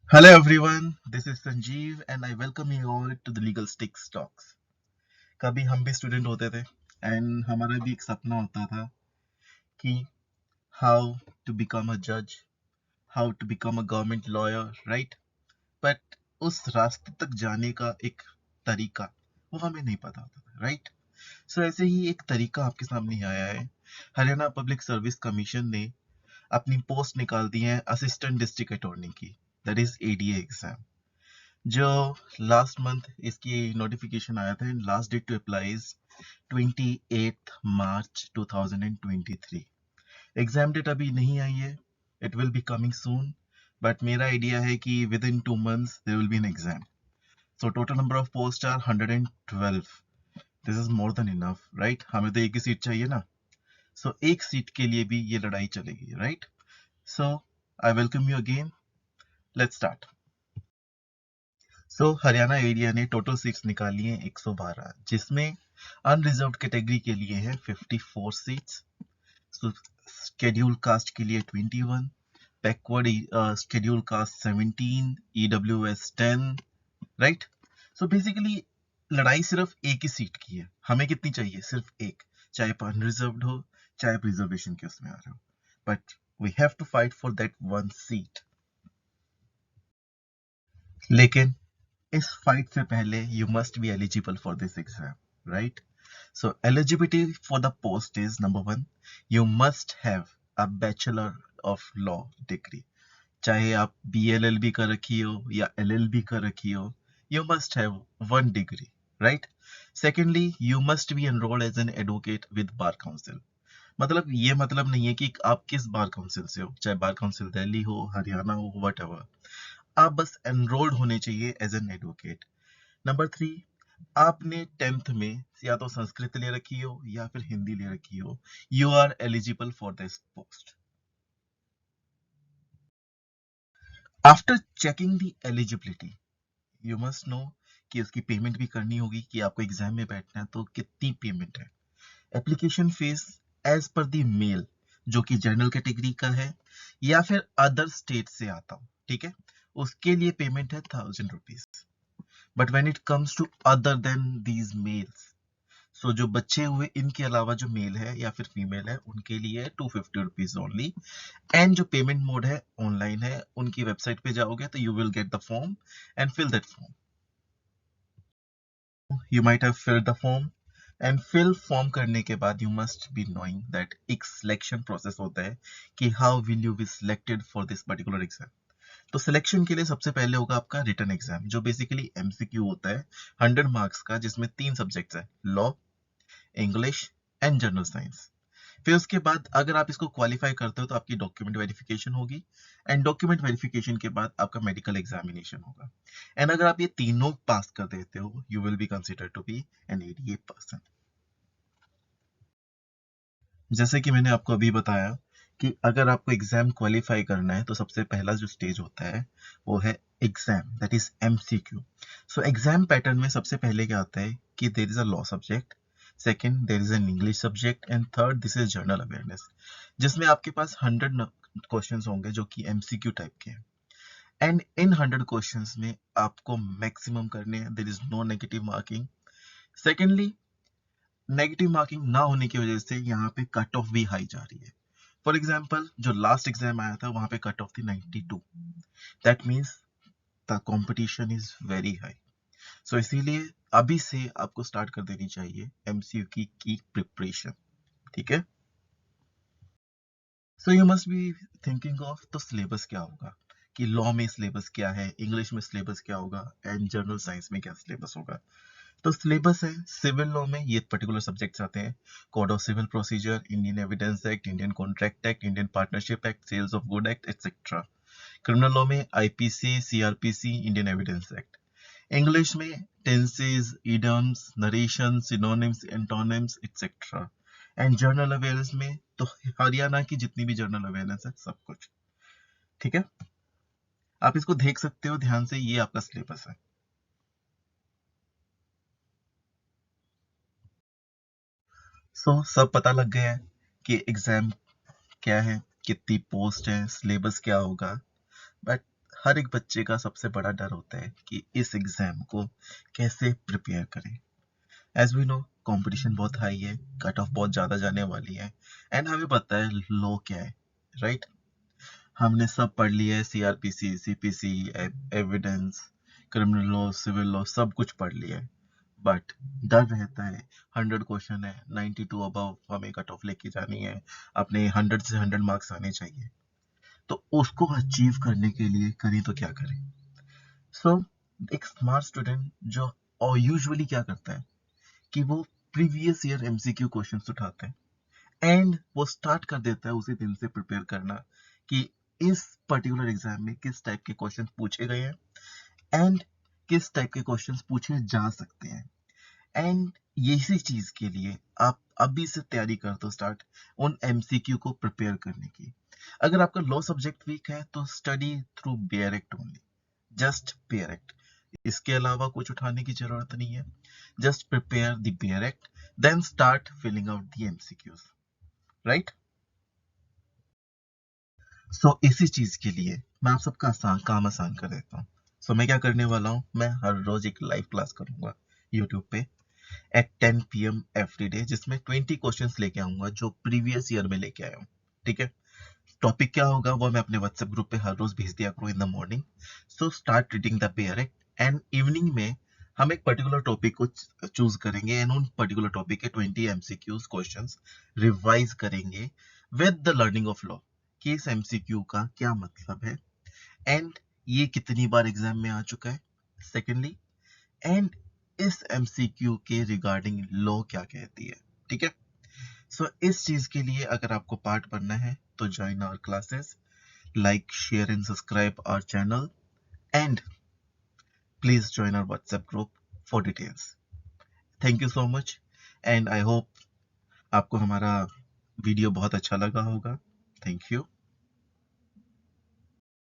Hello everyone, this is Sanjeev and I welcome you all to the Legal Sticks Talks. कभी हम भी student होते थे and हमारा भी एक सपना होता था कि हाउ टू बिकम अ जज, how to become a government lawyer, right? But उस रास्ते तक जाने का एक तरीका वो हमें नहीं पता होता था, राइट? सो ऐसे ही एक तरीका आपके सामने आया है। हरियाणा पब्लिक सर्विस कमीशन ने अपनी पोस्ट निकाल दी है असिस्टेंट डिस्ट्रिक्ट अटॉर्नी की, दैट इज एडीए एग्जाम, जो लास्ट मंथ इसकी नोटिफिकेशन आया था and last date to apply is 28 March 2023। Exam date अभी नहीं आई है, it will be coming soon, but मेरा आइडिया है कि within 2 months there will be an exam. So total number of post are 112। This is more than enough, right? हमें तो एक ही सीट चाहिए ना। सो एक सीट के लिए भी ये लड़ाई चलेगी, right? So I welcome you again, let's start. Haryana area ने टोटल सीट्स निकाली हैं 112, जिसमें अनरिजर्व्ड कैटेगरी के लिए है 54 सीट्स, शेड्यूल कास्ट के लिए 21, backward schedule caste 17, EWS 10, right? So basically लड़ाई सिर्फ एक ही सीट की है। हमें कितनी चाहिए? सिर्फ एक, चाहे आप अनरिजर्व्ड हो, चाहे आप रिजर्वेशन के उसमें आ रहे हो, but we have to fight for that one seat. लेकिन इस फाइट से पहले you must be eligible for this exam, right? So eligibility for the post is number one, you must have a bachelor of law degree. चाहे आप BLLB कर रखी हो या LLB कर रखी हो, you must have one degree, right? Secondly, you must be enrolled as an advocate with bar council. मतलब ये मतलब नहीं है कि आप किस बार काउंसिल से हो, चाहे बार काउंसिल दिल्ली हो, हरियाणा हो, वट आप बस एनरोल्ड होने चाहिए as an advocate. Number three, आपने 10th में या तो संस्कृत ले रखी हो या फिर हिंदी ले रखी हो, you are eligible for this post. After checking the eligibility, you must know कि उसकी पेमेंट भी करनी होगी, कि आपको एग्जाम में बैठना है तो कितनी पेमेंट है। Application fees as per the mail, जो कि जनरल कैटेगरी का है या फिर अदर स्टेट से आता हो, ठीक है, उसके लिए पेमेंट है 1000 rupees. But when it comes to other than these males, so जो बच्चे हुए इनके अलावा जो मेल है या फिर फीमेल है, उनके लिए 250 रुपीज ओनली। एंड जो पेमेंट मोड है ऑनलाइन है, उनकी वेबसाइट पे जाओगे तो you will get the form and fill that form. You might have filled the form and fill form करने के बाद you must be knowing that एक सिलेक्शन प्रोसेस होता है कि how will you be selected for this particular exam. तो selection के लिए सबसे पहले होगा आपका रिटन एग्जाम, जो बेसिकली एमसीक्यू होता है 100 मार्क्स का, जिसमें 3 सब्जेक्ट्स है, law, English and general science. फिर उसके बाद अगर आप इसको क्वालिफाई करते हो तो आपकी डॉक्यूमेंट वेरिफिकेशन होगी, एंड डॉक्यूमेंट वेरिफिकेशन के बाद आपका मेडिकल एग्जामिनेशन होगा। एंड अगर आप ये तीनों पास कर देते हो, you will be considered to be an ADA person. जैसे कि मैंने आपको अभी बताया कि अगर आपको एग्जाम क्वालिफाई करना है तो सबसे पहला जो स्टेज होता है वो है exam, that is MCQ. So exam pattern में सबसे पहले क्या आता है कि there is a law subject, second there is an English subject and third this is general awareness, जिसमें आपके पास 100 क्वेश्चंस होंगे जो कि एमसीक्यू टाइप के हैं। एंड इन 100 क्वेश्चंस में आपको मैक्सिमम करने हैं, there is no negative marking. Secondly, negative marking ना होने की वजह से यहाँ पे कट ऑफ भी हाई जा रही है। फॉर एग्जाम्पल, जो लास्ट एग्जाम आया था वहां पे कट ऑफ थी 92। That means the competition is very high. So इसीलिए अभी से आपको स्टार्ट कर देनी चाहिए एमसीयू की प्रिपरेशन, ठीक है? So you must be thinking of तो सिलेबस क्या होगा, कि लॉ में सिलेबस क्या है, इंग्लिश में सिलेबस क्या होगा एंड जनरल साइंस में क्या सिलेबस होगा। तो सिलेबस है, सिविल लॉ में ये पर्टिकुलर सब्जेक्ट्स आते हैं, code of civil procedure, Indian evidence act, Indian contract act, Indian partnership act, sales of good act etcetera. Criminal law में IPC, CrPC, Indian evidence act. English में tenses, idioms, narration, synonyms, antonyms etcetera. And general awareness में तो हरियाणा की जितनी भी journal awareness है सब कुछ, ठीक है? आप इसको देख सकते हो ध्यान से, ये आपका सिलेबस है। सब पता लग गया है कि एग्जाम क्या है, कितनी पोस्ट है, सिलेबस क्या होगा। बट हर एक बच्चे का सबसे बड़ा डर होता है कि इस एग्जाम को कैसे प्रिपेयर करें। एज वी नो कंपटीशन बहुत हाई है, कट ऑफ बहुत ज़्यादा जाने वाली है, एंड हमें पता है लॉ क्या है, राइट। हमने सब पढ़ लिया है, CrPC, CPC, evidence, criminal law, civil law, सब कुछ पढ़ लिया है। बट डर रहता है, 100 क्वेश्चन है, 92 अबव हमें कट ऑफ लेके जानी है, अपने 100 से 100 मार्क्स आने चाहिए। तो उसको अचीव करने के लिए करें तो क्या करें। सो एक स्मार्ट स्टूडेंट जो और यूजुअली क्या करता है कि वो प्रीवियस ईयर एमसीक्यू क्वेश्चंस उठाता है एंड वो स्टार्ट कर देता है उसी दिन से प्रिपेयर करना कि इस पर्टिकुलर एग्जाम में किस टाइप के क्वेश्चंस पूछे गए हैं एंड किस टाइप के क्वेश्चंस पूछे जा सकते हैं। एंड इसी चीज के लिए आप अभी से तैयारी कर दो स्टार्ट उन एमसीक्यू को प्रिपेयर करने की। अगर आपका लॉ सब्जेक्ट वीक है तो study through bare act only, just bare act, इसके अलावा कुछ उठाने की जरूरत नहीं है। Just prepare the bare act, then start filling out the MCQs, right. So इसी चीज के लिए मैं आप सबका काम आसान कर देता हूँ। सो मैं क्या करने वाला हूँ, मैं हर रोज एक लाइव क्लास करूंगा यूट्यूब पे एट 10 PM एवरी डे, जिसमें 20 क्वेश्चंस लेके आऊंगा जो प्रीवियस ईयर में लेके आया हूँ। ठीक है, टॉपिक क्या होगा वो मैं अपने व्हाट्सएप ग्रुप पे हर रोज भेज दिया करूँ in the morning. So start reading the pair and evening में हम एक पर्टिकुलर टॉपिक को चूज करेंगे एंड उन पर्टिकुलर टॉपिक के 20 MCQs क्वेश्चंस रिवाइज करेंगे with the learning of law कि इस MCQ का क्या मतलब है एंड ये कितनी बार एग्जाम में आ चुका है, सेकेंडली, एंड इस MCQ के रिगार्डिंग लॉ क्या कहती है। ठीक है, सो इस चीज के लिए अगर आपको पार्ट बनना है तो join our classes, like, share and subscribe our channel, and please join our WhatsApp group for details. Thank you so much, and I hope आपको हमारा वीडियो बहुत अच्छा लगा होगा। Thank you.